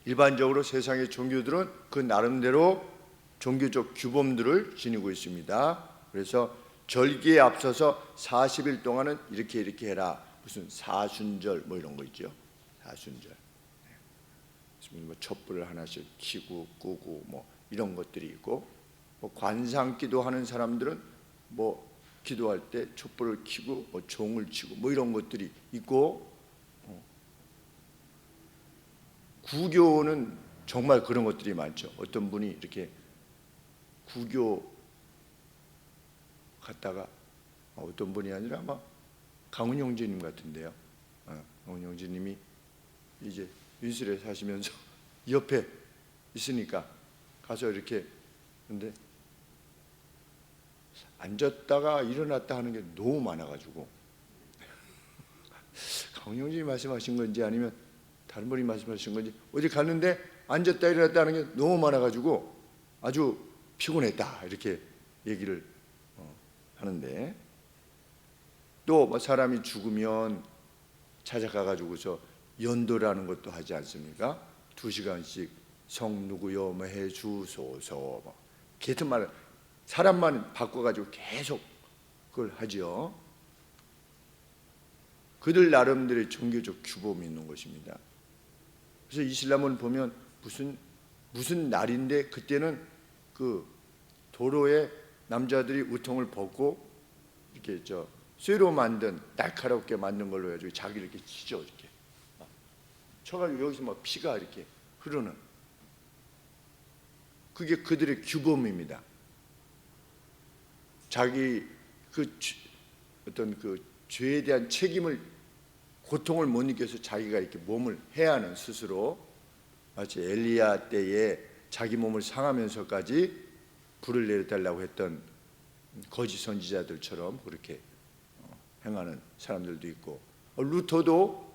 일반적으로 세상의 종교들은 그 나름대로 종교적 규범들을 지니고 있습니다. 그래서 절기에 앞서서 40일 동안은 이렇게 해라. 무슨 사순절 뭐 이런 거 있죠. 사순절. 뭐 촛불을 하나씩 켜고 끄고 뭐 이런 것들이 있고, 뭐 관상기도 하는 사람들은 뭐 기도할 때 촛불을 켜고 뭐 종을 치고 뭐 이런 것들이 있고, 구교는 정말 그런 것들이 많죠. 어떤 분이 이렇게 구교 갔다가 어떤 분이 아니라 아마 강은용지님 같은데요. 강은용지님이 이제 윤실에 사시면서 옆에 있으니까 가서 이렇게, 근데 앉았다가 일어났다 하는 게 너무 많아가지고 강은용지님 말씀하신 건지 아니면 다른 분이 말씀하신 건지, 어디 갔는데 앉았다 일어났다 하는 게 너무 많아가지고 아주 피곤했다 이렇게 얘기를 하는데, 또 뭐 사람이 죽으면 찾아가가지고서 연도라는 것도 하지 않습니까? 2시간씩 성 누구요 뭐 해주소서 뭐 같은 말을 사람만 바꿔가지고 계속 그걸 하죠. 그들 나름대로의 종교적 규범이 있는 것입니다. 그래서 이슬람은 보면 무슨 날인데 그때는 그 도로에 남자들이 우통을 벗고 이렇게 쇠로 만든 날카롭게 만든 걸로 해가지고 자기를 이렇게 치죠. 이렇게 쳐가지고 여기서 막 피가 이렇게 흐르는, 그게 그들의 규범입니다. 자기 어떤 그 죄에 대한 책임을, 고통을 못 느껴서 자기가 이렇게 몸을 해야 하는, 스스로 마치 엘리야 때에 자기 몸을 상하면서까지 불을 내려달라고 했던 거짓 선지자들처럼 그렇게 행하는 사람들도 있고, 루터도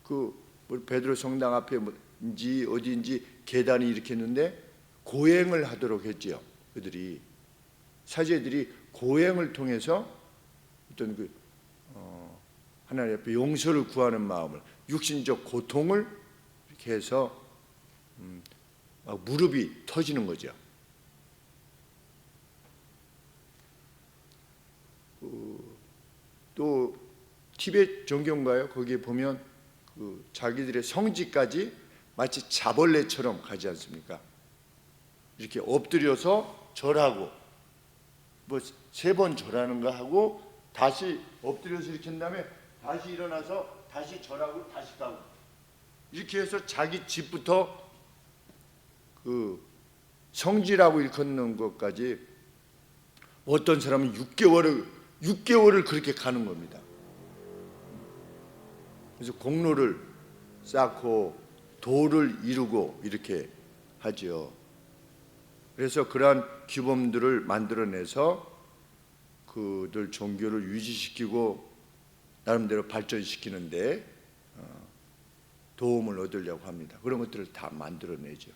그 베드로 성당 앞에 뭐인지 어디인지 계단이 이렇게 있는데 고행을 하도록 했지요. 그들이 사제들이 고행을 통해서 어떤 그 하나님 앞에 용서를 구하는 마음을, 육신적 고통을 이렇게 해서 무릎이 터지는 거죠. 또 티베트 종교인가요? 거기에 보면 그 자기들의 성지까지 마치 자벌레처럼 가지 않습니까? 이렇게 엎드려서 절하고, 뭐 3번 절하는가 하고 다시 엎드려서 이렇게 한 다음에 다시 일어나서 다시 절하고 다시 가고, 이렇게 해서 자기 집부터 그 성지라고 일컫는 것까지 어떤 사람은 6개월을 그렇게 가는 겁니다. 그래서 공로를 쌓고 도를 이루고 이렇게 하죠. 그래서 그러한 규범들을 만들어내서 그들 종교를 유지시키고 나름대로 발전시키는데 도움을 얻으려고 합니다. 그런 것들을 다 만들어내죠.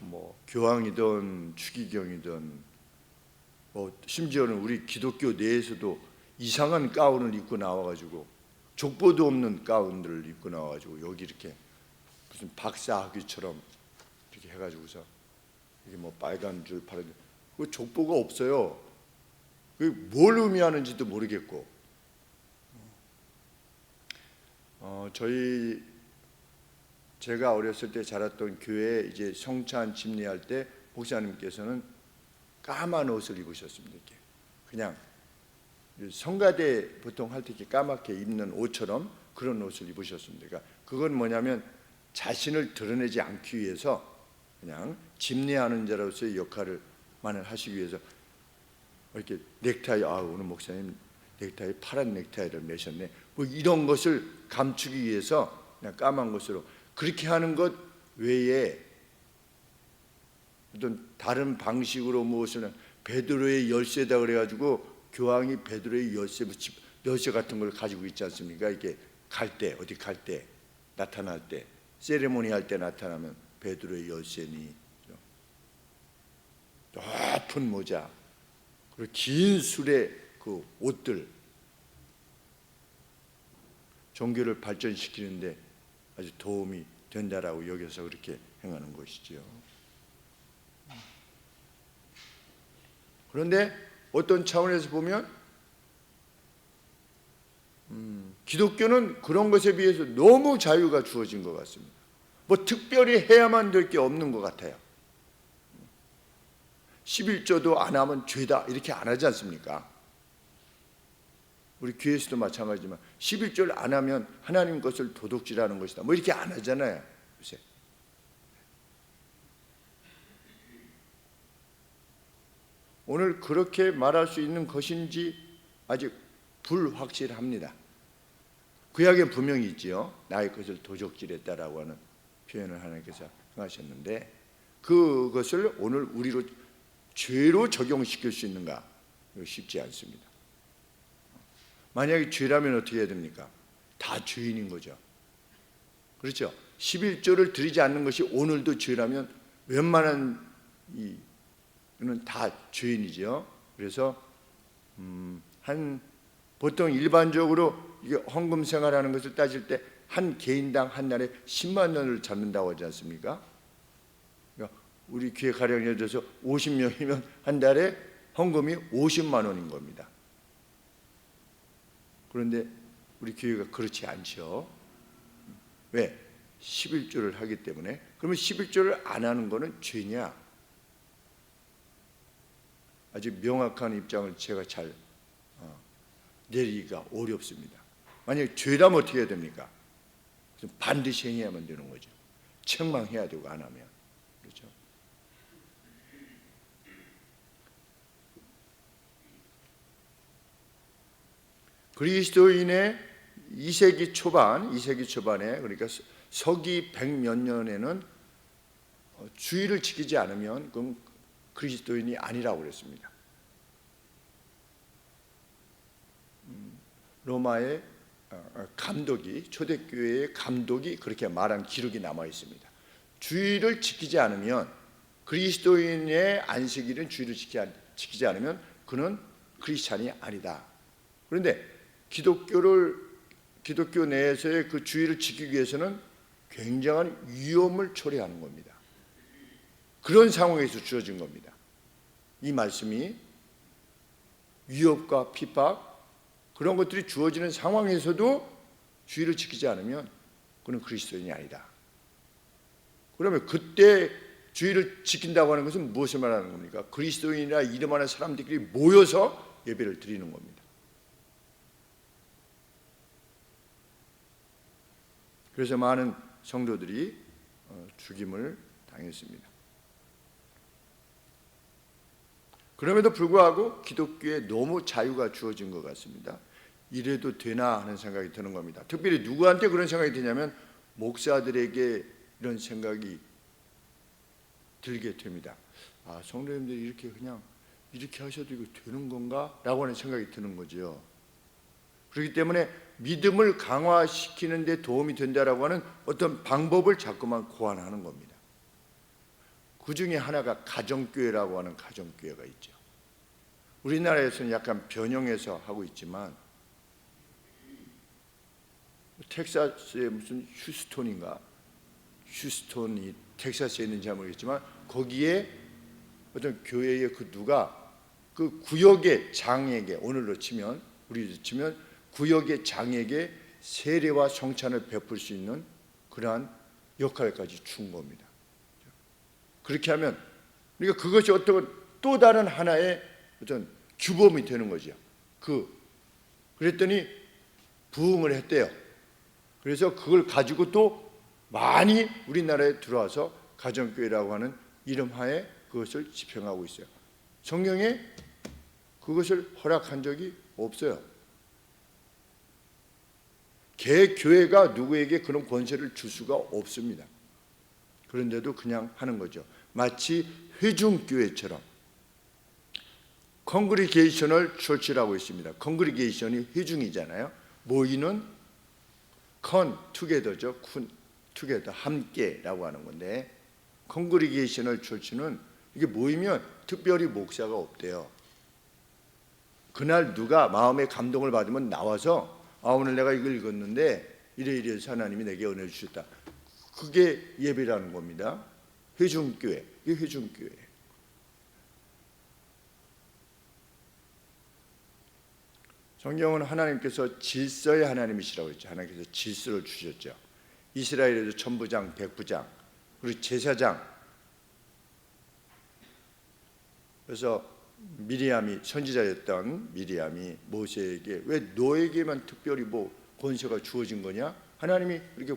뭐 교황이든 추기경이든 심지어는 우리 기독교 내에서도 이상한 가운을 입고 나와가지고, 족보도 없는 가운들을 입고 나와가지고 여기 이렇게 무슨 박사학위처럼 이렇게 해가지고서 이게 뭐 빨간 줄 파란 줄, 그 족보가 없어요. 그게 뭘 의미하는지도 모르겠고, 제가 어렸을 때 자랐던 교회에 이제 성찬 집례할 때 목사님께서는 까만 옷을 입으셨습니다. 이렇게 그냥 성가대 보통 할 때 이렇게 까맣게 입는 옷처럼 그런 옷을 입으셨습니다. 그러니까 그건 뭐냐면 자신을 드러내지 않기 위해서 그냥 집례하는 자로서의 역할을만을 하시기 위해서 이렇게 넥타이, 오늘 목사님 넥타이 파란 넥타이를 매셨네, 뭐 이런 것을 감추기 위해서 그냥 까만 것으로 그렇게 하는 것 외에 어떤 다른 방식으로 무엇을, 베드로의 열쇠다 그래가지고 교황이 베드로의 열쇠 같은 걸 가지고 있지 않습니까? 이게 갈 때, 어디 갈 때, 나타날 때, 세레모니 할 때 나타나면 베드로의 열쇠니, 높은 모자, 그리고 긴 술의 그 옷들, 종교를 발전시키는데 아주 도움이 된다라고 여겨서 그렇게 행하는 것이죠. 그런데 어떤 차원에서 보면 기독교는 그런 것에 비해서 너무 자유가 주어진 것 같습니다. 뭐 특별히 해야만 될 게 없는 것 같아요. 11조도 안 하면 죄다 이렇게 안 하지 않습니까? 우리 교회에서도 마찬가지지만 11조를 안 하면 하나님 것을 도둑질하는 것이다 뭐 이렇게 안 하잖아요 요새. 오늘 그렇게 말할 수 있는 것인지 아직 불확실합니다. 구약에 분명히 있지요. 나의 것을 도적질했다라고 하는 표현을 하나님께서 하셨는데 그것을 오늘 우리로 죄로 적용시킬 수 있는가? 쉽지 않습니다. 만약에 죄라면 어떻게 해야 됩니까? 다 죄인인 거죠. 그렇죠? 11조를 드리지 않는 것이 오늘도 죄라면 웬만한 이는 다 죄인이죠. 그래서 보통 일반적으로 이게 헌금 생활하는 것을 따질 때 한 개인당 한 날에 10만 원을 잡는다고 하지 않습니까? 그러니까 우리 교회 가령 예를 들어서 50명이면 한 달에 헌금이 50만 원인 겁니다. 그런데 우리 교회가 그렇지 않죠. 왜? 11조를 하기 때문에. 그러면 11조를 안 하는 거는 죄냐? 아주 명확한 입장을 제가 잘 내리기가 어렵습니다. 만약에 죄라면 어떻게 해야 됩니까? 반드시 행해야만 되는 거죠. 책망해야 되고 안 하면. 그렇죠? 그리스도인의 2세기 초반에 그러니까 서기 100몇 년에는 주의를 지키지 않으면 그럼 그리스도인이 아니라고 그랬습니다. 로마의 감독이 초대교회의 감독이 그렇게 말한 기록이 남아 있습니다. 주의를 지키지 않으면 그리스도인의 안식일은 주의를 지키지 않으면 그는 크리스찬이 아니다. 그런데 기독교 내에서의 그 주의를 지키기 위해서는 굉장한 위험을 초래하는 겁니다. 그런 상황에서 주어진 겁니다. 이 말씀이 위협과 핍박 그런 것들이 주어지는 상황에서도 주의를 지키지 않으면 그는 그리스도인이 아니다. 그러면 그때 주의를 지킨다고 하는 것은 무엇을 말하는 겁니까? 그리스도인이라 이름하는 사람들끼리 모여서 예배를 드리는 겁니다. 그래서 많은 성도들이 죽임을 당했습니다. 그럼에도 불구하고 기독교에 너무 자유가 주어진 것 같습니다. 이래도 되나 하는 생각이 드는 겁니다. 특별히 누구한테 그런 생각이 드냐면 목사들에게 이런 생각이 들게 됩니다. 아, 성도님들이 이렇게 그냥 이렇게 하셔도 이거 되는 건가? 라고 하는 생각이 드는 거죠. 그렇기 때문에 믿음을 강화시키는 데 도움이 된다라고 하는 어떤 방법을 자꾸만 고안하는 겁니다. 그 중에 하나가 가정교회라고 하는 가정교회가 있죠. 우리나라에서는 약간 변형해서 하고 있지만 텍사스의 무슨 휴스톤이 텍사스에 있는지 잘 모르겠지만 거기에 어떤 교회의 그 누가 그 구역의 장에게 오늘로 치면 우리로 치면 구역의 장에게 세례와 성찬을 베풀 수 있는 그러한 역할까지 준 겁니다. 그렇게 하면 그러니까 그것이 어떤 또 다른 하나의 어떤 규범이 되는 거죠. 그랬더니 부흥을 했대요. 그래서 그걸 가지고 또 많이 우리나라에 들어와서 가정교회라고 하는 이름하에 그것을 집행하고 있어요. 성경에 그것을 허락한 적이 없어요. 개교회가 누구에게 그런 권세를 줄 수가 없습니다. 그런데도 그냥 하는 거죠. 마치 회중교회처럼 컨그리게이셔널 처치라고 있습니다. 컨그리게이션이 회중이잖아요. 모이는 투게더죠. 투게더 함께라고 하는 건데 컨그리게이셔널 처치는 이게 모이면 특별히 목사가 없대요. 그날 누가 마음의 감동을 받으면 나와서 오늘 내가 이걸 읽었는데 이래서 하나님이 내게 은혜를 주셨다. 그게 예배라는 겁니다. 회중교회, 이게 회중교회. 성경은 하나님께서 질서의 하나님이시라고 했죠. 하나님께서 질서를 주셨죠. 이스라엘에도 천부장, 백부장, 그리고 제사장. 그래서 미리암이, 선지자였던 미리암이 모세에게 왜 너에게만 특별히 권세가 주어진 거냐? 하나님이 이렇게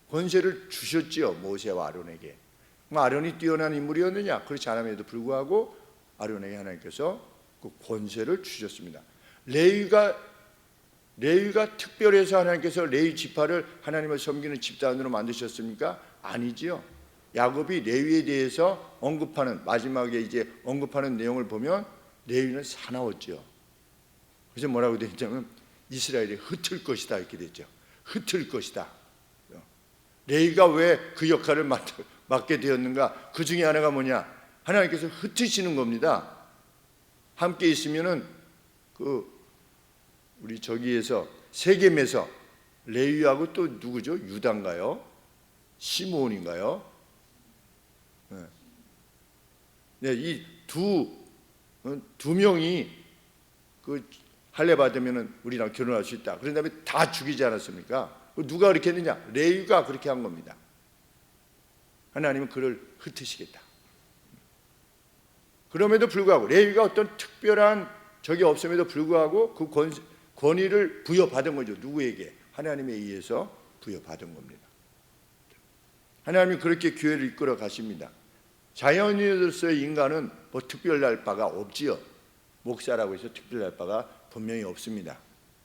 권세를 주셨지요, 모세와 아론에게. 아론이 뛰어난 인물이었느냐? 그렇지 않음에도 불구하고 아론에게 하나님께서 그 권세를 주셨습니다. 레위가 특별해서 하나님께서 레위 지파를 하나님을 섬기는 집단으로 만드셨습니까? 아니지요. 야곱이 레위에 대해서 언급하는, 마지막에 이제 언급하는 내용을 보면 레위는 사나웠죠. 그래서 뭐라고 되어 있냐면 이스라엘이 흩을 것이다 이렇게 됐죠. 흩을 것이다. 레위가 왜 그 역할을 맡게 되었는가? 그 중에 하나가 뭐냐? 하나님께서 흩으시는 겁니다. 함께 있으면은 우리 저기에서 세겜에서 레위하고 또 누구죠? 유다인가요? 시므온인가요? 네, 이 두 명이 그 할례 받으면은 우리랑 결혼할 수 있다. 그런 다음에 다 죽이지 않았습니까? 누가 그렇게 했느냐? 레위가 그렇게 한 겁니다. 하나님은 그를 흩으시겠다. 그럼에도 불구하고 레위가 어떤 특별한 적이 없음에도 불구하고 그 권위를 부여받은 거죠. 누구에게? 하나님에 의해서 부여받은 겁니다. 하나님이 그렇게 교회를 이끌어 가십니다. 자연인으로서의 인간은 특별할 바가 없지요. 목사라고 해서 특별할 바가 분명히 없습니다.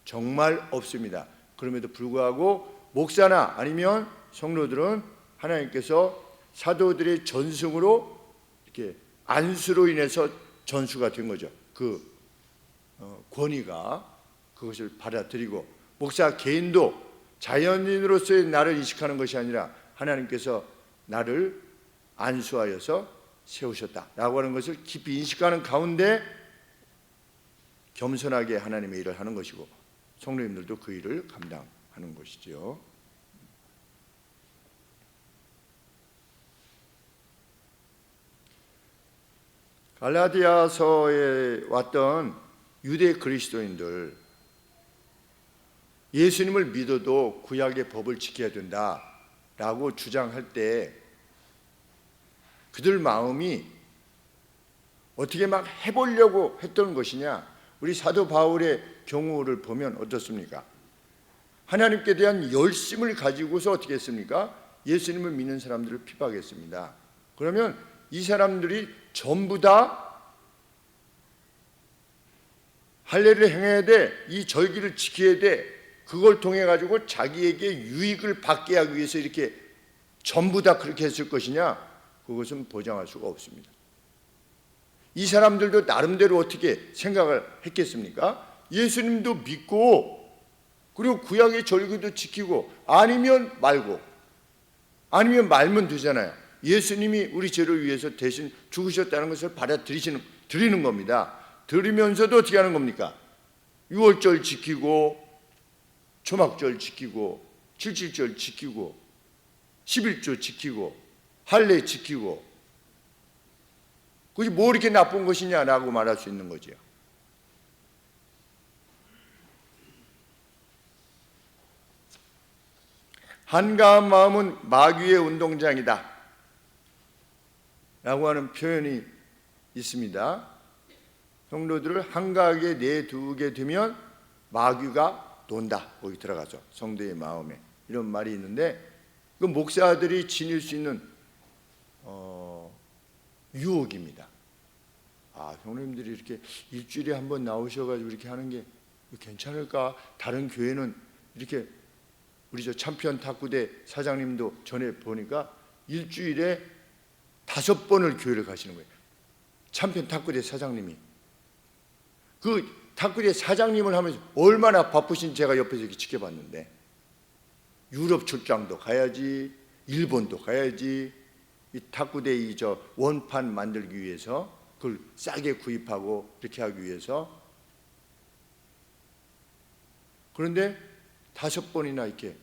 정말 없습니다. 그럼에도 불구하고 목사나 아니면 성도들은 하나님께서 사도들의 전승으로 이렇게 안수로 인해서 전수가 된 거죠. 그 권위가 그것을 받아들이고, 목사 개인도 자연인으로서의 나를 인식하는 것이 아니라 하나님께서 나를 안수하여서 세우셨다라고 하는 것을 깊이 인식하는 가운데 겸손하게 하나님의 일을 하는 것이고, 성도님들도 그 일을 감당하는 것이죠. 갈라디아서에 왔던 유대 그리스도인들, 예수님을 믿어도 구약의 법을 지켜야 된다라고 주장할 때 그들 마음이 어떻게 막 해보려고 했던 것이냐? 우리 사도 바울의 경우를 보면 어떻습니까? 하나님께 대한 열심을 가지고서 어떻게 했습니까? 예수님을 믿는 사람들을 핍박했습니다. 그러면 이 사람들이 전부 다 할례를 행해야 돼, 이 절기를 지켜야 돼, 그걸 통해 가지고 자기에게 유익을 받게 하기 위해서 이렇게 전부 다 그렇게 했을 것이냐? 그것은 보장할 수가 없습니다. 이 사람들도 나름대로 어떻게 생각을 했겠습니까? 예수님도 믿고, 그리고 구약의 절기도 지키고, 아니면 말고, 아니면 말면 되잖아요. 예수님이 우리 죄를 위해서 대신 죽으셨다는 것을 드리는 겁니다. 들으면서도 어떻게 하는 겁니까? 유월절 지키고, 초막절 지키고, 칠칠절 지키고, 11조 지키고, 할례 지키고, 그게 뭐 이렇게 나쁜 것이냐라고 말할 수 있는 거죠. 한가한 마음은 마귀의 운동장이다 라고 하는 표현이 있습니다. 성도들을 한가하게 내두게 되면 마귀가 논다, 거기 들어가죠. 성도의 마음에 이런 말이 있는데, 그 목사들이 지닐 수 있는 유혹입니다. 형님들이 이렇게 일주일에 한 번 나오셔가지고 이렇게 하는 게 괜찮을까? 다른 교회는 이렇게, 우리 저 참편 탁구대 사장님도 전에 보니까 일주일에 5번을 교회를 가시는 거예요. 참편 탁구대 사장님이. 그 탁구대 사장님을 하면서 얼마나 바쁘신 제가 옆에서 이렇게 지켜봤는데, 유럽 출장도 가야지, 일본도 가야지, 이 탁구대 저 원판 만들기 위해서 그걸 싸게 구입하고 이렇게 하기 위해서, 그런데 5번이나 이렇게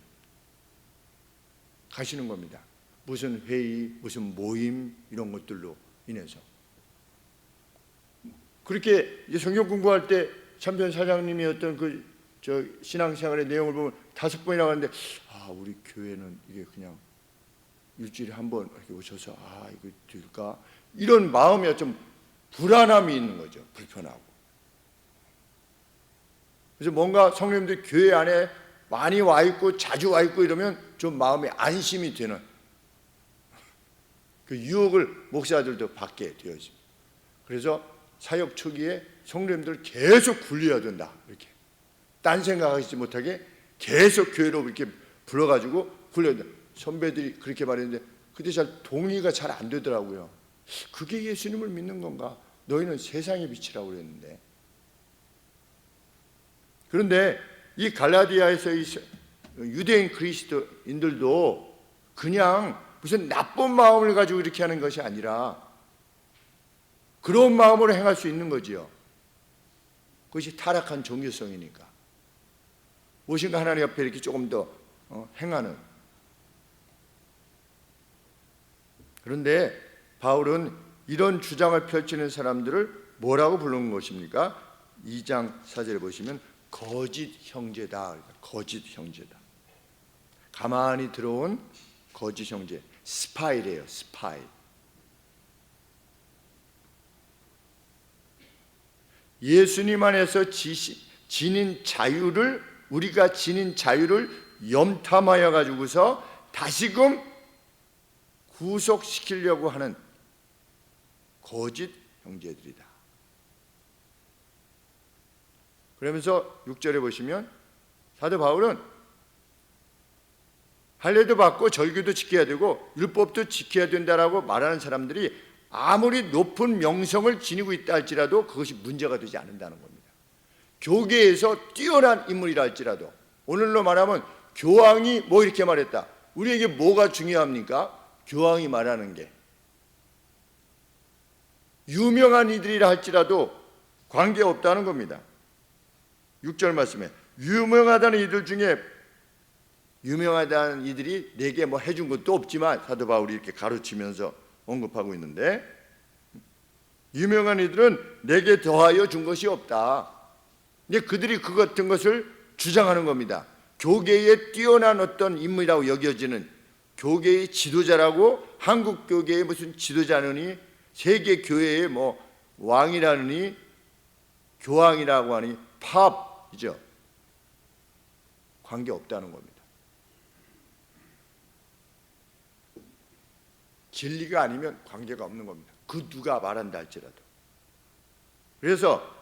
가시는 겁니다. 무슨 회의, 무슨 모임 이런 것들로 인해서. 그렇게 이제 성경 공부할 때 참변 사장님이 어떤 신앙생활의 내용을 보면 5번이나 가는데 우리 교회는 이게 그냥 일주일에 한 번 이렇게 오셔서 이거 될까? 이런 마음에 좀 불안함이 있는 거죠. 불편하고. 그래서 뭔가 성령님들 교회 안에 많이 와 있고 자주 와 있고 이러면 좀 마음에 안심이 되는 그 유혹을 목사들도 받게 되어 있습니다. 그래서 사역 초기에 성령님들 계속 굴려야 된다. 이렇게 딴 생각하지 못하게 계속 교회로 이렇게 불러가지고 굴려야 된다. 선배들이 그렇게 말했는데 그때 잘 동의가 잘 안 되더라고요. 그게 예수님을 믿는 건가? 너희는 세상의 빛이라고 그랬는데. 그런데 이 갈라디아에서 이 유대인 그리스도인들도 그냥 무슨 나쁜 마음을 가지고 이렇게 하는 것이 아니라 그런 마음으로 행할 수 있는 거지요. 그것이 타락한 종교성이니까. 무엇인가 하나님 앞에 이렇게 조금 더 행하는. 그런데 바울은 이런 주장을 펼치는 사람들을 뭐라고 부르는 것입니까? 2장 4절에 보시면 거짓 형제다. 거짓 형제다. 가만히 들어온 거짓 형제. 스파이래요. 스파이. 예수님 안에서 지닌 자유를 우리가 지닌 자유를 염탐하여 가지고서 다시금 구속시키려고 하는 거짓 형제들이다. 그러면서 6절에 보시면 사도 바울은 할례도 받고 절기도 지켜야 되고 율법도 지켜야 된다라고 말하는 사람들이 아무리 높은 명성을 지니고 있다 할지라도 그것이 문제가 되지 않는다는 겁니다. 교계에서 뛰어난 인물이라 할지라도 오늘로 말하면 교황이 뭐 이렇게 말했다. 우리에게 뭐가 중요합니까? 교황이 말하는 게. 유명한 이들이라 할지라도 관계없다는 겁니다. 6절 말씀에 유명하다는 이들 중에 유명하다는 이들이 내게 뭐 해준 것도 없지만 사도 바울이 이렇게 가르치면서 언급하고 있는데 유명한 이들은 내게 더하여 준 것이 없다. 근데 그들이 그 같은 것을 주장하는 겁니다. 교계에 뛰어난 어떤 인물이라고 여겨지는 교계의 지도자라고 한국 교계의 무슨 지도자느니 세계 교회의 뭐 왕이라느니 교황이라고 하니 팝이죠. 관계 없다는 겁니다. 진리가 아니면 관계가 없는 겁니다. 그 누가 말한다 할지라도. 그래서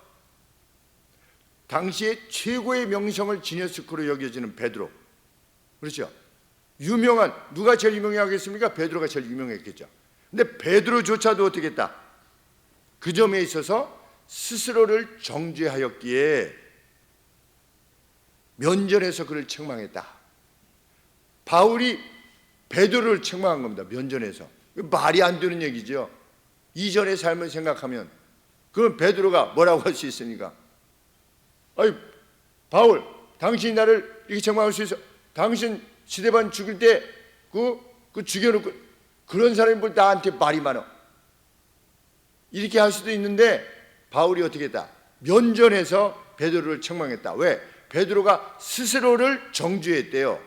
당시에 최고의 명성을 지녔을 거로 여겨지는 베드로, 그렇죠? 유명한, 누가 제일 유명하겠습니까? 베드로가 제일 유명했겠죠. 근데 베드로조차도 어떻게 했다? 그 점에 있어서 스스로를 정죄하였기에 면전에서 그를 책망했다. 바울이 베드로를 책망한 겁니다. 면전에서. 말이 안 되는 얘기죠. 이전의 삶을 생각하면 그럼 베드로가 뭐라고 할 수 있습니까? 아니 바울, 당신이 나를 이렇게 책망할 수 있어? 당신 스데반 죽일 때 그 죽여놓고 그런 사람이 뭘 나한테 말이 많아? 이렇게 할 수도 있는데 바울이 어떻게 했다? 면전에서 베드로를 책망했다. 왜? 베드로가 스스로를 정죄했대요.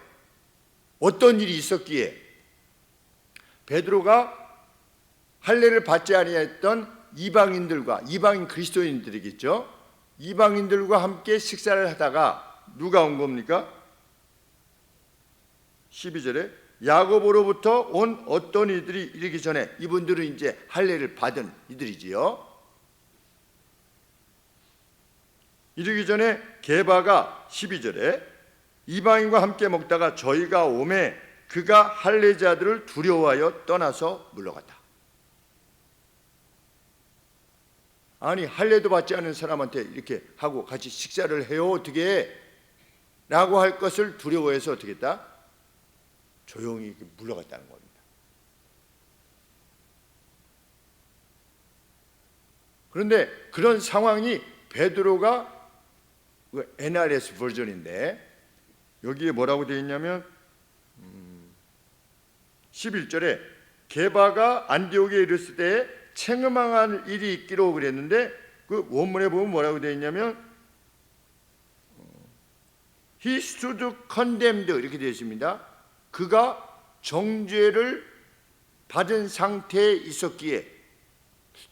어떤 일이 있었기에? 베드로가 할례를 받지 아니했던 이방인들과 이방인 그리스도인들이겠죠. 이방인들과 함께 식사를 하다가 누가 온 겁니까? 12절에 야고보로부터 온 어떤 이들이 이르기 전에, 이분들은 이제 할례를 받은 이들이지요. 이르기 전에 게바가 12절에 이방인과 함께 먹다가 저희가 오매 그가 할례자들을 두려워하여 떠나서 물러갔다. 아니 할례도 받지 않은 사람한테 이렇게 하고 같이 식사를 해요 어떻게? 라고 할 것을 두려워해서 어떻게 했다? 조용히 물러갔다는 겁니다. 그런데 그런 상황이 베드로가 그 NRS 버전인데 여기에 뭐라고 되어 있냐면 11절에 게바가 안디옥에 이르렀을 때 책망할 일이 있기로 그랬는데 그 원문에 보면 뭐라고 되어 있냐면 He stood condemned 이렇게 되어 있습니다. 그가 정죄를 받은 상태에 있었기에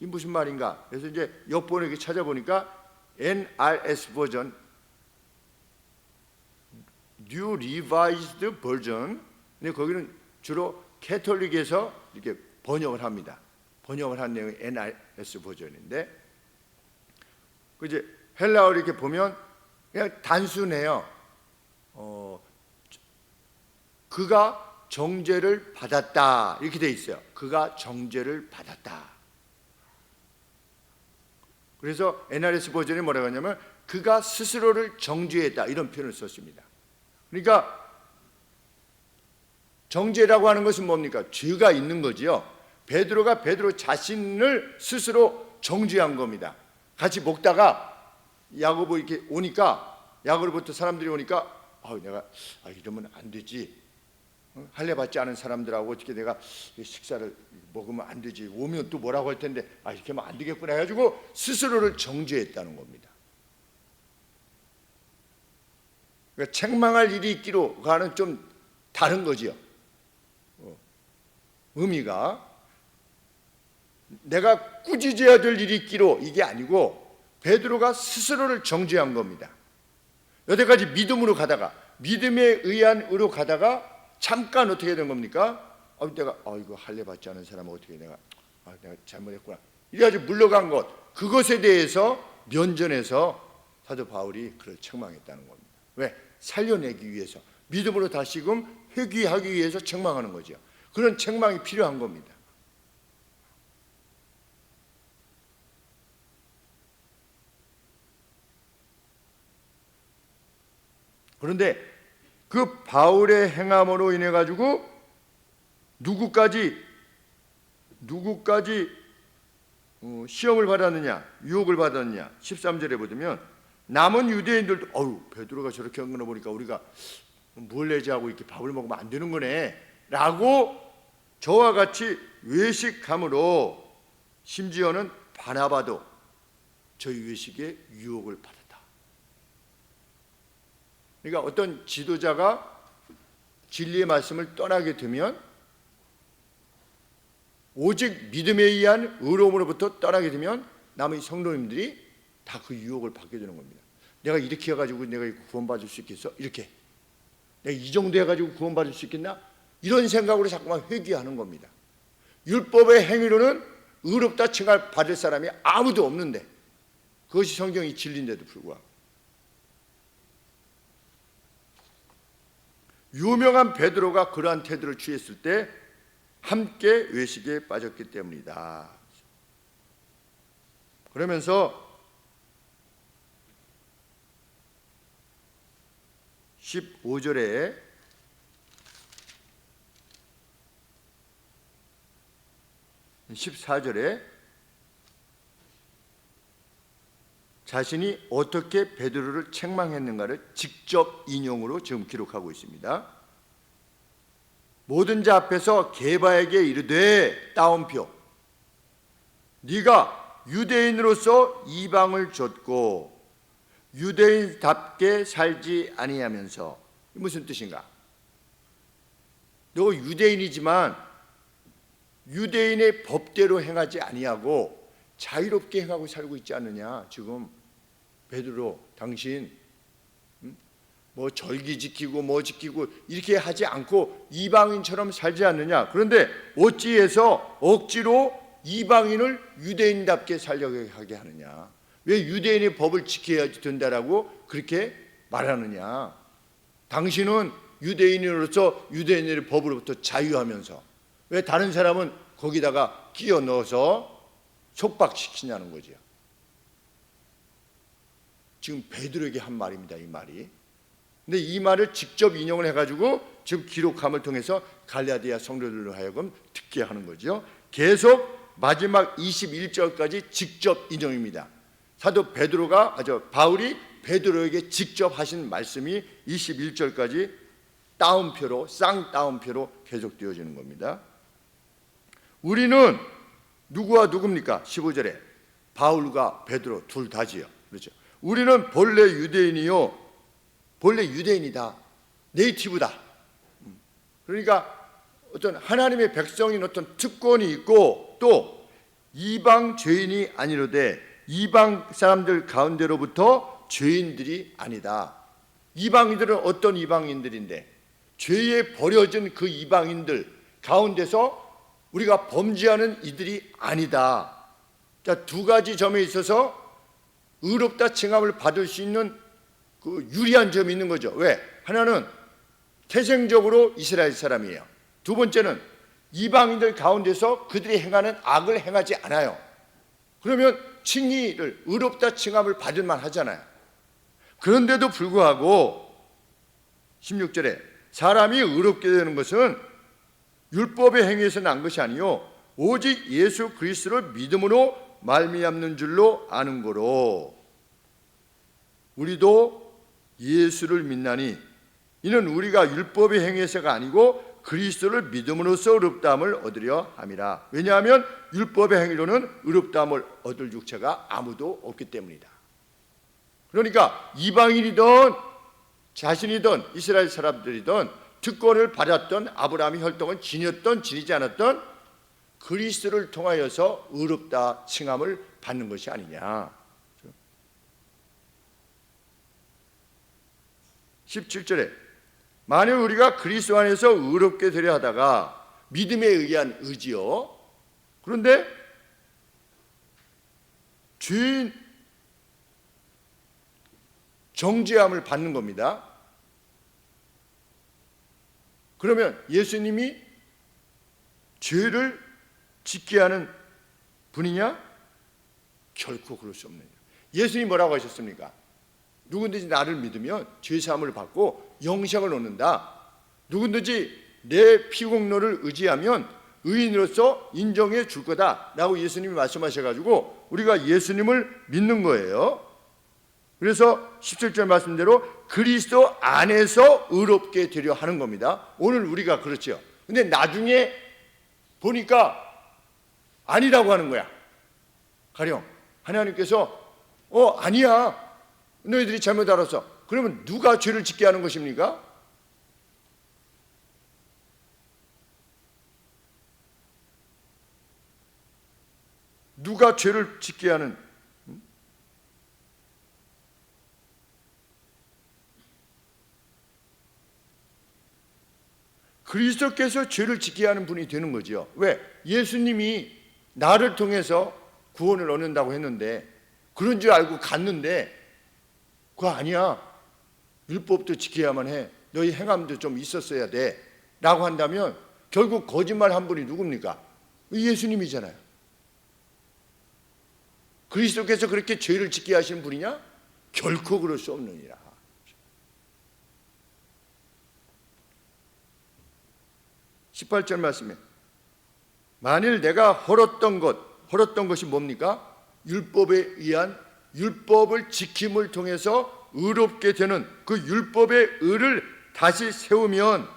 이 무슨 말인가? 그래서 이제 옆번에 이렇게 찾아보니까 NRS 버전, New Revised Version. 근데 거기는 주로 캐톨릭에서 이렇게 번역을 합니다. 번역을 한 내용이 NRS 버전인데, 그 이제 헬라어를 이렇게 보면 그냥 단순해요. 그가 정죄를 받았다 이렇게 돼 있어요. 그가 정죄를 받았다. 그래서 NRS 버전이 뭐라고 하냐면 그가 스스로를 정죄했다 이런 표현을 썼습니다. 그러니까 정죄라고 하는 것은 뭡니까? 죄가 있는 거지요. 베드로가 베드로 자신을 스스로 정죄한 겁니다. 같이 먹다가 야고보 이렇게 오니까, 야고보부터 사람들이 오니까 내가 이러면 안 되지. 할례 받지 않은 사람들하고 어떻게 내가 식사를 먹으면 안 되지. 오면 또 뭐라고 할 텐데 이렇게 하면 안 되겠구나 해가지고 스스로를 정죄했다는 겁니다. 그러니까 책망할 일이 있기로가는 좀 다른 거지요. 의미가 내가 꾸짖어야 될 일이 있기로 이게 아니고 베드로가 스스로를 정죄한 겁니다. 여태까지 믿음으로 가다가 믿음에 의한 의로 가다가 잠깐 어떻게 된 겁니까? 내가 이거 할례 받지 않은 사람은 어떻게 내가 잘못했구나 이래가지고 물러간 것, 그것에 대해서 면전에서 사도 바울이 그를 책망했다는 겁니다. 왜? 살려내기 위해서, 믿음으로 다시금 회귀하기 위해서 책망하는 거죠. 그런 책망이 필요한 겁니다. 그런데 그 바울의 행함으로 인해 가지고 누구까지 시험을 받았느냐, 유혹을 받았느냐. 13절에 보면 남은 유대인들도 베드로가 저렇게 한 거 보니까 우리가 뭘 내자고 이렇게 밥을 먹으면 안 되는 거네 라고 저와 같이 외식함으로 심지어는 바나바도 저희 외식에 유혹을 받았다. 그러니까 어떤 지도자가 진리의 말씀을 떠나게 되면 오직 믿음에 의한 의로움으로부터 떠나게 되면 남의 성도님들이 다 그 유혹을 받게 되는 겁니다. 내가 이렇게 해가지고 내가 구원받을 수 있겠어? 이렇게 내가 이 정도 해가지고 구원받을 수 있겠나? 이런 생각으로 자꾸만 회귀하는 겁니다. 율법의 행위로는 의롭다 칭할 받을 사람이 아무도 없는데 그것이 성경이 진리인데도 불구하고 유명한 베드로가 그러한 태도를 취했을 때 함께 외식에 빠졌기 때문이다. 그러면서 15절에 자신이 어떻게 베드로를 책망했는가를 직접 인용으로 지금 기록하고 있습니다. 모든 자 앞에서 게바에게 이르되, 따옴표, 네가 유대인으로서 이방을 좇고 유대인답게 살지 아니하면서, 무슨 뜻인가? 너 유대인이지만 유대인의 법대로 행하지 아니하고 자유롭게 행하고 살고 있지 않느냐. 지금 베드로, 당신 뭐 절기 지키고 뭐 지키고 이렇게 하지 않고 이방인처럼 살지 않느냐. 그런데 어찌해서 억지로 이방인을 유대인답게 살려고 하게 하느냐. 왜 유대인의 법을 지켜야 된다라고 그렇게 말하느냐. 당신은 유대인으로서 유대인의 법으로부터 자유하면서 왜 다른 사람은 거기다가 끼워 넣어서 속박시키냐는 거죠. 지금 베드로에게 한 말입니다, 이 말이. 근데 이 말을 직접 인용을 해가지고 지금 기록함을 통해서 갈라디아 성도들로 하여금 듣게 하는 거죠. 계속 마지막 21절까지 직접 인용입니다. 사도 바울이 베드로에게 직접 하신 말씀이 21절까지 따옴표로 쌍따옴표로 계속되어지는 겁니다. 우리는 누구와 누굽니까? 15절에 바울과 베드로 둘 다지요. 그렇죠. 우리는 본래 유대인이요, 본래 유대인이다, 네이티브다. 그러니까 어떤 하나님의 백성인 어떤 특권이 있고, 또 이방 죄인이 아니로되 이방 사람들 가운데로부터 죄인들이 아니다. 이방인들은 어떤 이방인들인데? 죄에 버려진 그 이방인들 가운데서 우리가 범죄하는 이들이 아니다. 자, 두 가지 점에 있어서 의롭다 칭함을 받을 수 있는 그 유리한 점이 있는 거죠. 왜? 하나는 태생적으로 이스라엘 사람이에요. 두 번째는 이방인들 가운데서 그들이 행하는 악을 행하지 않아요. 그러면 칭의를, 의롭다 칭함을 받을 만하잖아요. 그런데도 불구하고 16절에 사람이 의롭게 되는 것은 율법의 행위에서 난 것이 아니요 오직 예수 그리스도를 믿음으로 말미암는 줄로 아는 거로, 우리도 예수를 믿나니 이는 우리가 율법의 행위에서가 아니고 그리스도를 믿음으로써 의롭다함을 얻으려 함이라. 왜냐하면 율법의 행위로는 의롭다함을 얻을 육체가 아무도 없기 때문이다. 그러니까 이방인이든 자신이든 이스라엘 사람들이든 특권을 받았던 아브라함의 혈통은 지녔던 지니지 않았던 그리스도를 통하여서 의롭다 칭함을 받는 것이 아니냐. 17절에 만일 우리가 그리스도 안에서 의롭게 되려 하다가, 믿음에 의한 의지요. 그런데 죄인 정죄함을 받는 겁니다. 그러면 예수님이 죄를 짓게 하는 분이냐? 결코 그럴 수 없는 거예요. 예수님이 뭐라고 하셨습니까? 누구든지 나를 믿으면 죄사함을 받고 영생을 얻는다. 누구든지 내 피공로를 의지하면 의인으로서 인정해 줄 거다 라고 예수님이 말씀하셔가지고 우리가 예수님을 믿는 거예요. 그래서 17절 말씀대로 그리스도 안에서 의롭게 되려 하는 겁니다. 오늘 우리가 그렇죠. 근데 나중에 보니까 아니라고 하는 거야. 가령 하나님께서 아니야, 너희들이 잘못 알았어. 그러면 누가 죄를 짓게 하는 것입니까? 누가 죄를 짓게 하는? 그리스도께서 죄를 짓게 하는 분이 되는 거죠. 왜? 예수님이 나를 통해서 구원을 얻는다고 했는데, 그런 줄 알고 갔는데 그거 아니야, 율법도 지켜야만 해, 너희 행함도 좀 있었어야 돼 라고 한다면 결국 거짓말 한 분이 누굽니까? 예수님이잖아요. 그리스도께서 그렇게 죄를 짓게 하시는 분이냐? 결코 그럴 수 없느니라. 18절 말씀에 만일 내가 헐었던 것이 뭡니까? 율법에 의한, 율법을 지킴을 통해서 의롭게 되는 그 율법의 의를 다시 세우면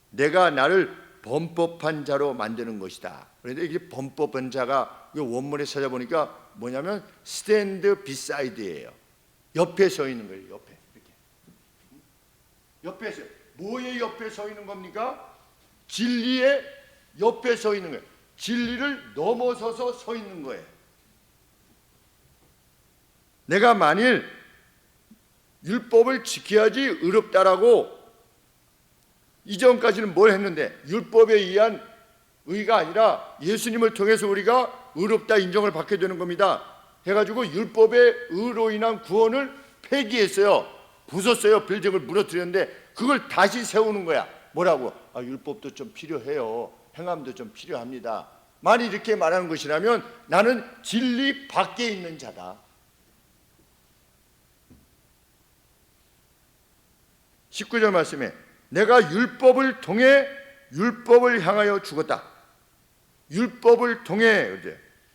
내가 나를 범법한 자로 만드는 것이다. 그런데 이게 범법한 자가 원문에 찾아보니까 뭐냐면 stand beside예요. 옆에 서 있는 거예요. 옆에 이렇게. 옆에서 뭐의 옆에 서 있는 겁니까? 진리의 옆에 서 있는 거예요. 진리를 넘어서서 서 있는 거예요. 내가 만일 율법을 지켜야지 의롭다라고 이전까지는 뭘 했는데 율법에 의한 의가 아니라 예수님을 통해서 우리가 의롭다 인정을 받게 되는 겁니다 해가지고 율법의 의로 인한 구원을 폐기했어요. 부쉈어요. 빌딩을 무너뜨렸는데 그걸 다시 세우는 거야. 뭐라고? 율법도 좀 필요해요. 행함도 좀 필요합니다. 만일 이렇게 말하는 것이라면 나는 진리 밖에 있는 자다. 19절 말씀에 내가 율법을 통해 율법을 향하여 죽었다. 율법을 통해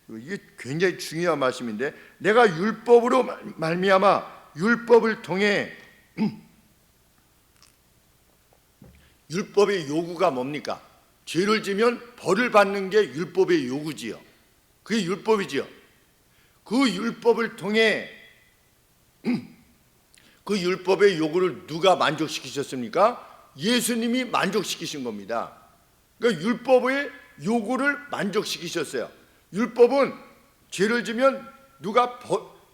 이게 굉장히 중요한 말씀인데, 내가 율법으로 말미암아 율법을 통해 율법의 요구가 뭡니까? 죄를 지면 벌을 받는 게 율법의 요구지요. 그게 율법이지요. 그 율법을 통해 그 율법의 요구를 누가 만족시키셨습니까? 예수님이 만족시키신 겁니다. 그러니까 율법의 요구를 만족시키셨어요. 율법은 죄를 지면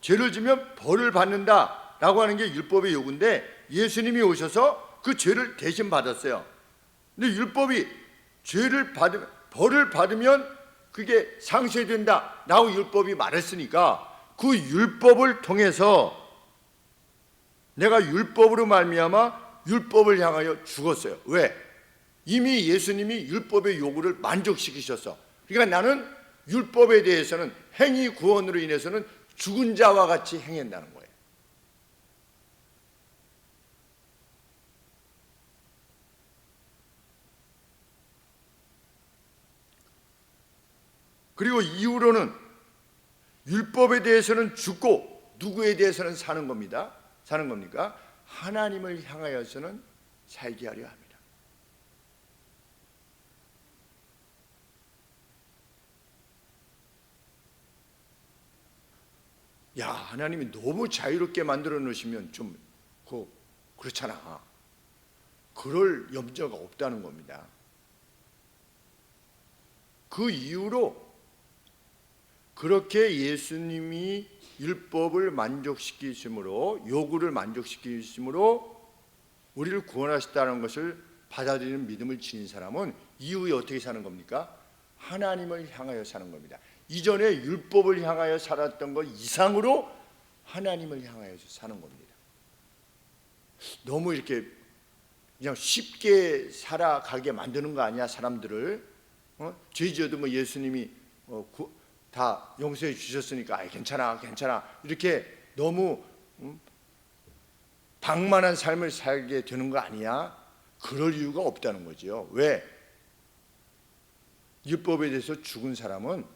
죄를 지면 벌을 받는다라고 하는 게 율법의 요구인데, 예수님이 오셔서 그 죄를 대신 받았어요. 근데 율법이 벌을 받으면 그게 상쇄된다라고 율법이 말했으니까, 그 율법을 통해서 내가 율법으로 말미암아 율법을 향하여 죽었어요. 왜? 이미 예수님이 율법의 요구를 만족시키셨어. 그러니까 나는 율법에 대해서는, 행위 구원으로 인해서는 죽은 자와 같이 행한다는 거예요. 그리고 이후로는 율법에 대해서는 죽고 누구에 대해서는 사는 겁니다. 사는 겁니까? 하나님을 향하여서는 살게 하려 합니다. 야, 하나님이 너무 자유롭게 만들어 놓으시면 좀 그렇잖아. 그럴 염려가 없다는 겁니다. 그 이후로 그렇게 예수님이 율법을 만족시키심으로, 요구를 만족시키심으로 우리를 구원하셨다는 것을 받아들이는 믿음을 지닌 사람은 이후에 어떻게 사는 겁니까? 하나님을 향하여 사는 겁니다. 이전에 율법을 향하여 살았던 것 이상으로 하나님을 향하여 사는 겁니다. 너무 이렇게 그냥 쉽게 살아가게 만드는 거 아니야, 사람들을? 죄 지어도 뭐 예수님이 다 용서해 주셨으니까 괜찮아 이렇게 너무 방만한 삶을 살게 되는 거 아니야? 그럴 이유가 없다는 거죠. 왜? 율법에 대해서 죽은 사람은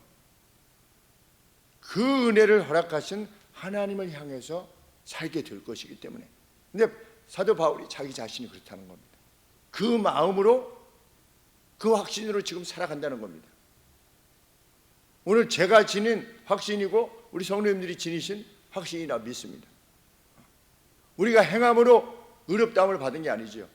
그 은혜를 허락하신 하나님을 향해서 살게 될 것이기 때문에. 근데 사도 바울이 자기 자신이 그렇다는 겁니다. 그 마음으로, 그 확신으로 지금 살아간다는 겁니다. 오늘 제가 지닌 확신이고 우리 성도님들이 지니신 확신이라 믿습니다. 우리가 행함으로 의롭다함을 받은 게 아니죠.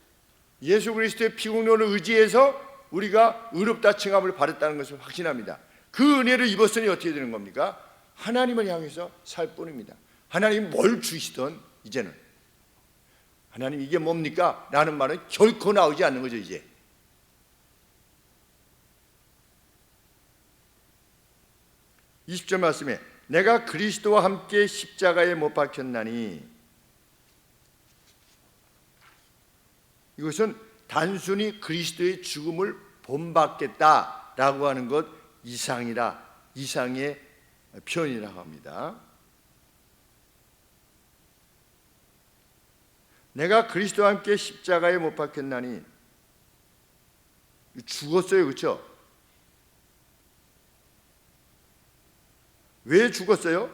예수 그리스도의 피공로를 의지해서 우리가 의롭다 칭함을 받았다는 것을 확신합니다. 그 은혜를 입었으니 어떻게 되는 겁니까? 하나님을 향해서 살 뿐입니다. 하나님이 뭘 주시던 이제는 하나님 이게 뭡니까? 라는 말은 결코 나오지 않는 거죠. 이제 20절 말씀에 내가 그리스도와 함께 십자가에 못 박혔나니, 이것은 단순히 그리스도의 죽음을 본받겠다라고 하는 것 이상의 표현이라고 합니다. 내가 그리스도와 함께 십자가에 못 박혔나니, 죽었어요. 그렇죠? 왜 죽었어요?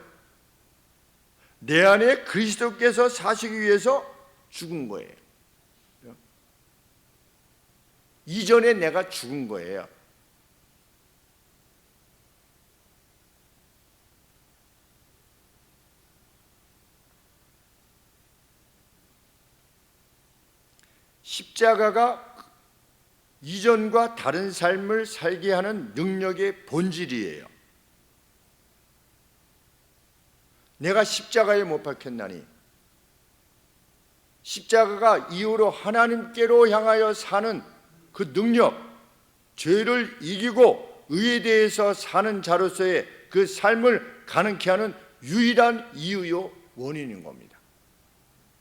내 안에 그리스도께서 사시기 위해서 죽은 거예요. 이전에 내가 죽은 거예요. 십자가가 이전과 다른 삶을 살게 하는 능력의 본질이에요. 내가 십자가에 못 박혔나니, 십자가가 이후로 하나님께로 향하여 사는 그 능력, 죄를 이기고 의에 대해서 사는 자로서의 그 삶을 가능케 하는 유일한 이유요 원인인 겁니다.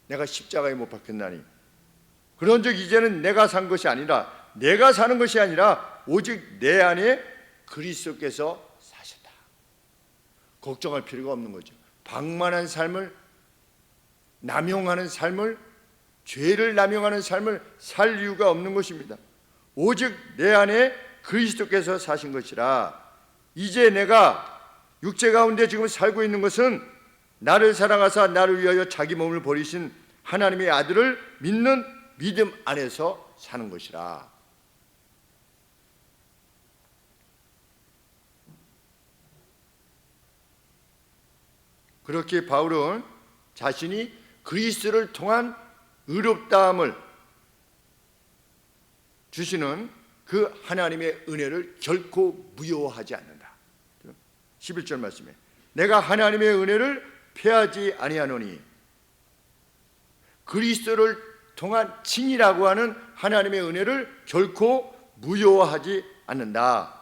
내가 십자가에 못 박혔나니, 그런즉 이제는 내가 산 것이 아니라, 내가 사는 것이 아니라 오직 내 안에 그리스도께서 사셨다. 걱정할 필요가 없는 거죠. 방만한 삶을, 남용하는 삶을, 죄를 남용하는 삶을 살 이유가 없는 것입니다. 오직 내 안에 그리스도께서 사신 것이라, 이제 내가 육체 가운데 지금 살고 있는 것은 나를 사랑하사 나를 위하여 자기 몸을 버리신 하나님의 아들을 믿는 믿음 안에서 사는 것이라. 그렇게 바울은 자신이 그리스도를 통한 의롭다함을 주시는 그 하나님의 은혜를 결코 무효하지 않는다. 11절 말씀에 내가 하나님의 은혜를 패하지 아니하노니, 그리스도를 통한 칭이라고 하는 하나님의 은혜를 결코 무효하지 않는다.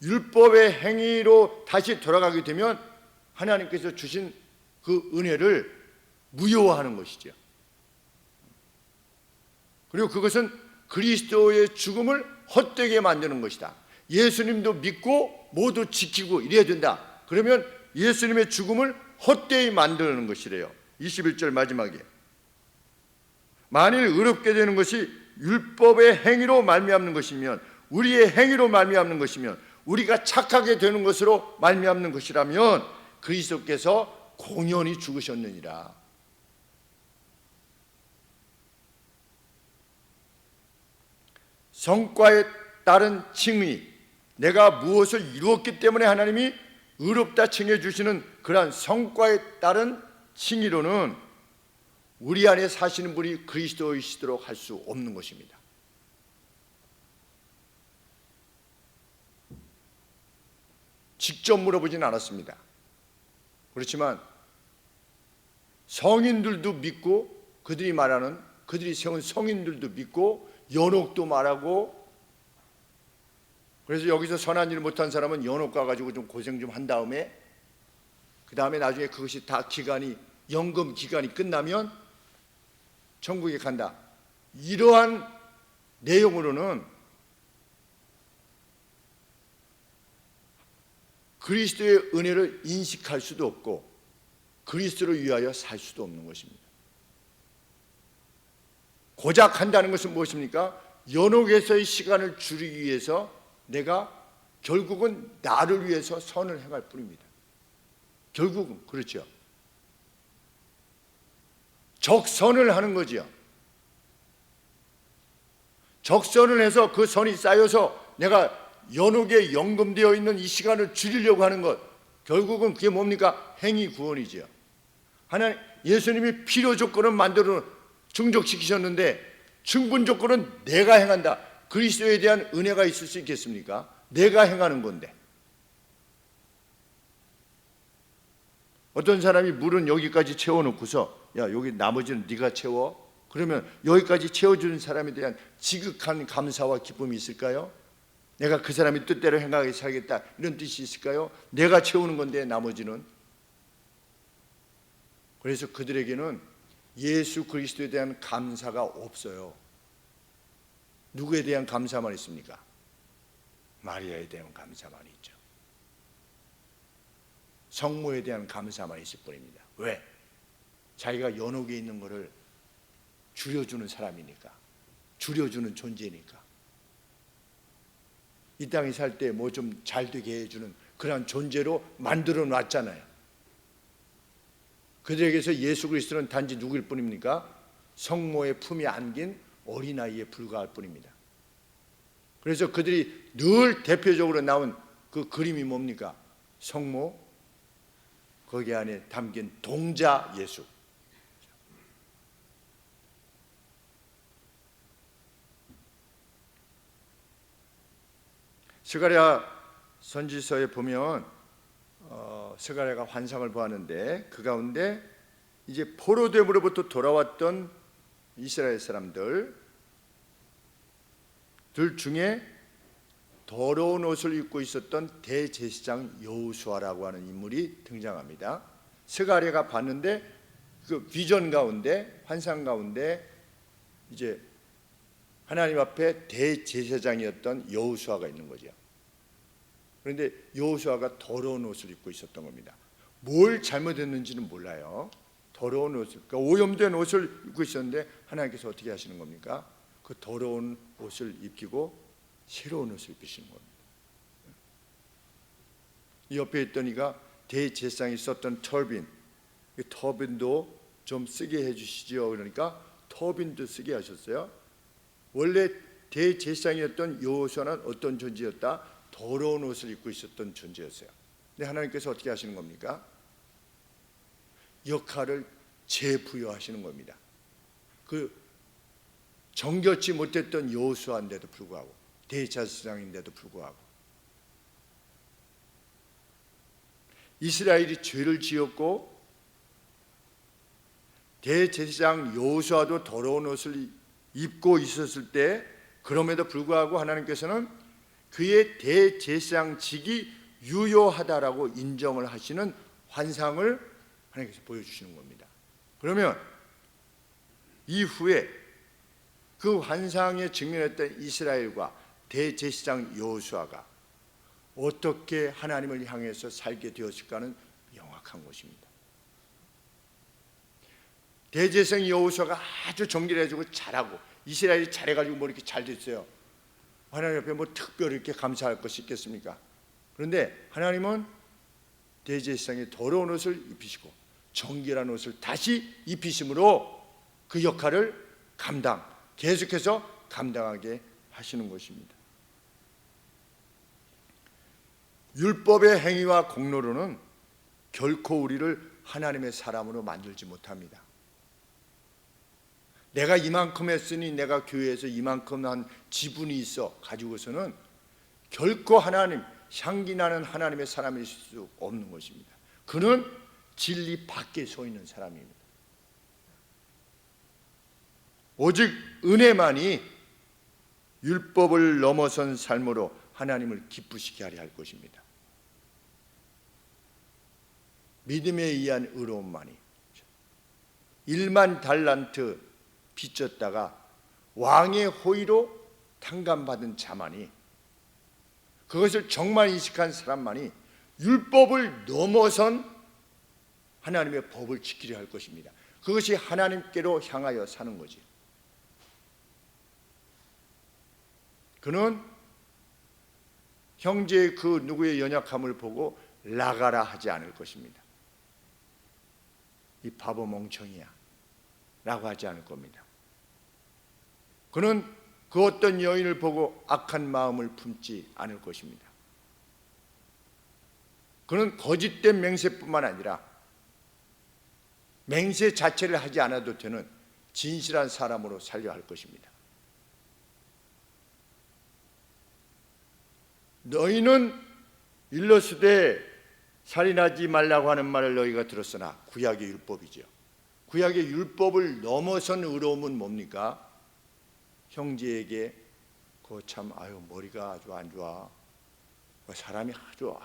율법의 행위로 다시 돌아가게 되면 하나님께서 주신 그 은혜를 무효화하는 것이죠. 그리고 그것은 그리스도의 죽음을 헛되게 만드는 것이다. 예수님도 믿고 모두 지키고 이래야 된다. 그러면 예수님의 죽음을 헛되이 만드는 것이래요. 21절 마지막에 만일 의롭게 되는 것이 율법의 행위로 말미암는 것이면, 우리의 행위로 말미암는 것이면, 우리가 착하게 되는 것으로 말미암는 것이라면 그리스도께서 공연히 죽으셨느니라. 성과에 따른 칭의, 내가 무엇을 이루었기 때문에 하나님이 의롭다 칭해 주시는 그러한 성과에 따른 칭의로는 우리 안에 사시는 분이 그리스도이시도록 할 수 없는 것입니다. 직접 물어보진 않았습니다. 그렇지만 성인들도 믿고, 그들이 세운 성인들도 믿고, 연옥도 말하고, 그래서 여기서 선한 일을 못한 사람은 연옥 가가지고 좀 고생 좀 한 다음에 그 다음에 나중에 그것이 다 연금 기간이 끝나면 천국에 간다. 이러한 내용으로는 그리스도의 은혜를 인식할 수도 없고 그리스도를 위하여 살 수도 없는 것입니다. 고작 한다는 것은 무엇입니까? 연옥에서의 시간을 줄이기 위해서 내가 결국은 나를 위해서 선을 행할 뿐입니다. 결국은 그렇죠. 적선을 하는 거지요. 적선을 해서 그 선이 쌓여서 내가 연옥에 연금되어 있는 이 시간을 줄이려고 하는 것, 결국은 그게 뭡니까? 행위 구원이지요. 하나님, 예수님이 필요 조건을 만들어 충족시키셨는데 충분 조건은 내가 행한다. 그리스도에 대한 은혜가 있을 수 있겠습니까? 내가 행하는 건데. 어떤 사람이 물은 여기까지 채워놓고서 야, 여기 나머지는 네가 채워. 그러면 여기까지 채워주는 사람에 대한 지극한 감사와 기쁨이 있을까요? 내가 그 사람이 뜻대로 행하게 살겠다, 이런 뜻이 있을까요? 내가 채우는 건데 나머지는. 그래서 그들에게는 예수 그리스도에 대한 감사가 없어요. 누구에 대한 감사만 있습니까? 마리아에 대한 감사만 있죠. 성모에 대한 감사만 있을 뿐입니다. 왜? 자기가 연옥에 있는 것을 줄여주는 사람이니까, 줄여주는 존재니까. 이 땅에 살 때 뭐 좀 잘 되게 해주는 그런 존재로 만들어 놨잖아요. 그들에게서 예수 그리스도는 단지 누구일 뿐입니까? 성모의 품에 안긴 어린아이에 불과할 뿐입니다. 그래서 그들이 늘 대표적으로 나온 그 그림이 뭡니까? 성모, 거기 안에 담긴 동자 예수. 스가랴 선지서에 보면 스가랴가 환상을 보았는데 그 가운데 이제 포로됨으로부터 돌아왔던 이스라엘 사람들 중에 더러운 옷을 입고 있었던 대제사장 여호수아라고 하는 인물이 등장합니다. 스가랴가 봤는데 그 비전 가운데, 환상 가운데 이제 하나님 앞에 대제사장이었던 여호수아가 있는 거죠. 그런데 여호수아가 더러운 옷을 입고 있었던 겁니다. 뭘 잘못했는지는 몰라요. 더러운 옷을, 그러니까 오염된 옷을 입고 있었는데 하나님께서 어떻게 하시는 겁니까? 그 더러운 옷을 입히고 새로운 옷을 입히시는 겁니다. 이 옆에 있던 이가 대제사장이 썼던 터빈, 이 터빈도 좀 쓰게 해주시죠. 그러니까 터빈도 쓰게 하셨어요. 원래 대제사장이었던 여호수아는 어떤 존재였다? 더러운 옷을 입고 있었던 존재였어요. 근데 하나님께서 어떻게 하시는 겁니까? 역할을 재부여하시는 겁니다. 그 정결치 못했던 여호수아인데도 불구하고, 대제사장인데도 불구하고, 이스라엘이 죄를 지었고 대제사장 여호수아도 더러운 옷을 입고 있었을 때, 그럼에도 불구하고 하나님께서는 그의 대제사장직이 유효하다라고 인정을 하시는 환상을 하나님께서 보여주시는 겁니다. 그러면 이후에 그 환상에 직면했던 이스라엘과 대제사장 여호수아가 어떻게 하나님을 향해서 살게 되었을까는 명확한 것입니다. 대제사장 여호수아가 아주 정결해지고 잘하고 이스라엘이 잘해가지고 뭐 이렇게 잘 됐어요. 하나님 앞에 뭐 특별히 이렇게 감사할 것이 있겠습니까? 그런데 하나님은 대제사장이 더러운 옷을 입히시고 정결한 옷을 다시 입히심으로 그 역할을 계속해서 감당하게 하시는 것입니다. 율법의 행위와 공로로는 결코 우리를 하나님의 사람으로 만들지 못합니다. 내가 이만큼 했으니 내가 교회에서 이만큼 한 지분이 있어 가지고서는 결코 하나님, 향기나는 하나님의 사람일 수 없는 것입니다. 그는 진리 밖에 서 있는 사람입니다. 오직 은혜만이 율법을 넘어선 삶으로 하나님을 기쁘시게 하려 할 것입니다. 믿음에 의한 의로움만이 1만 달란트 빚졌다가 왕의 호의로 탕감받은 자만이, 그것을 정말 인식한 사람만이 율법을 넘어선 하나님의 법을 지키려 할 것입니다. 그것이 하나님께로 향하여 사는 거지. 그는 형제의 그 누구의 연약함을 보고 나가라 하지 않을 것입니다. 이 바보 멍청이야 라고 하지 않을 겁니다. 그는 그 어떤 여인을 보고 악한 마음을 품지 않을 것입니다. 그는 거짓된 맹세뿐만 아니라 맹세 자체를 하지 않아도 되는 진실한 사람으로 살려 할 것입니다. 너희는 일러스되 살인하지 말라고 하는 말을 너희가 들었으나, 구약의 율법이죠. 구약의 율법을 넘어선 의로움은 뭡니까? 형제에게 참 머리가 아주 안 좋아, 사람이 아주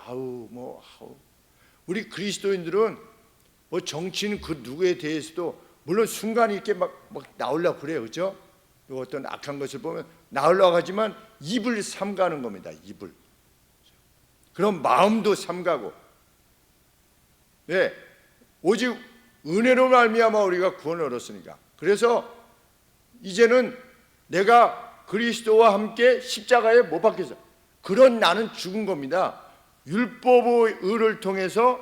우리 그리스도인들은 뭐 정치인 그 누구에 대해서도 물론 순간 이렇게 막 나오려고 그래요, 그렇죠? 어떤 악한 것을 보면 나오려고 하지만 입을 삼가는 겁니다. 입을. 그런 마음도 삼가고, 오직 은혜로 말미암아 우리가 구원을 얻었으니까. 그래서 이제는 내가 그리스도와 함께 십자가에 못 박혀서, 그런 나는 죽은 겁니다. 율법의 의를 통해서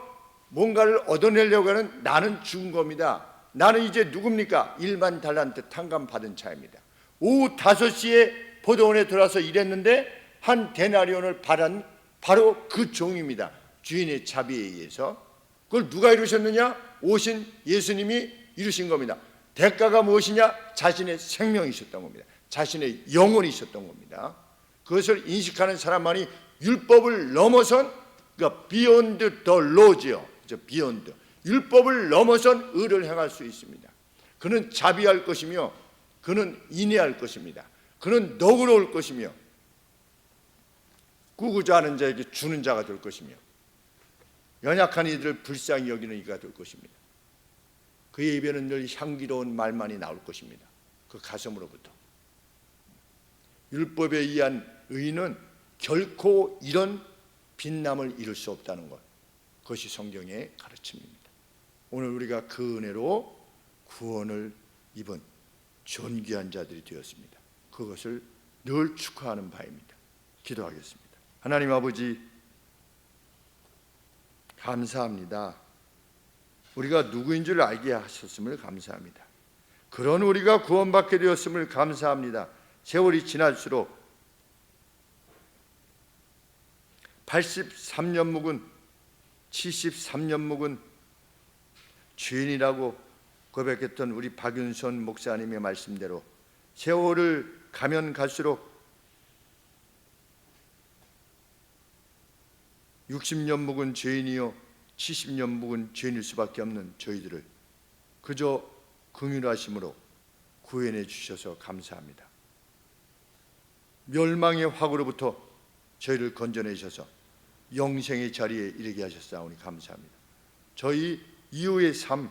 뭔가를 얻어내려고 하는 나는 죽은 겁니다. 나는 이제 누굽니까? 1만 달란트 탕감 받은 자입니다. 오후 5시에 포도원에 들어와서 일했는데 한 데나리온을 받은 바로 그 종입니다. 주인의 자비에 의해서. 그걸 누가 이루셨느냐? 오신 예수님이 이루신 겁니다. 대가가 무엇이냐? 자신의 생명이셨던 겁니다. 자신의 영혼이 있었던 겁니다. 그것을 인식하는 사람만이 율법을 넘어선, 그러니까 beyond the law죠. beyond. 율법을 넘어선 의를 행할 수 있습니다. 그는 자비할 것이며, 그는 인애할 것입니다. 그는 너그러울 것이며, 꾸고자 하는 자에게 주는 자가 될 것이며, 연약한 이들을 불쌍히 여기는 이가 될 것입니다. 그의 입에는 늘 향기로운 말만이 나올 것입니다. 그 가슴으로부터. 율법에 의한 의는 결코 이런 빛남을 이룰 수 없다는 것, 그것이 성경의 가르침입니다. 오늘 우리가 그 은혜로 구원을 입은 존귀한 자들이 되었습니다. 그것을 늘 축하하는 바입니다. 기도하겠습니다. 하나님 아버지, 감사합니다. 우리가 누구인 줄 알게 하셨음을 감사합니다. 그런 우리가 구원받게 되었음을 감사합니다. 세월이 지날수록 83년 묵은 73년 묵은 죄인이라고 고백했던 우리 박윤선 목사님의 말씀대로 세월을 가면 갈수록 60년 묵은 죄인이요 70년 묵은 죄인일 수밖에 없는 저희들을 그저 긍휼하심으로 구원해 주셔서 감사합니다. 멸망의 화구로부터 저희를 건져내셔서 영생의 자리에 이르게 하셨사오니 감사합니다. 저희 이후의 삶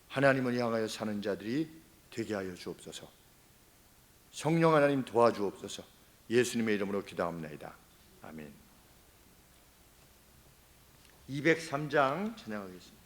하나님을 향하여 사는 자들이 되게 하여 주옵소서. 성령 하나님 도와주옵소서. 예수님의 이름으로 기도합니다. 아멘. 203장 찬양하겠습니다.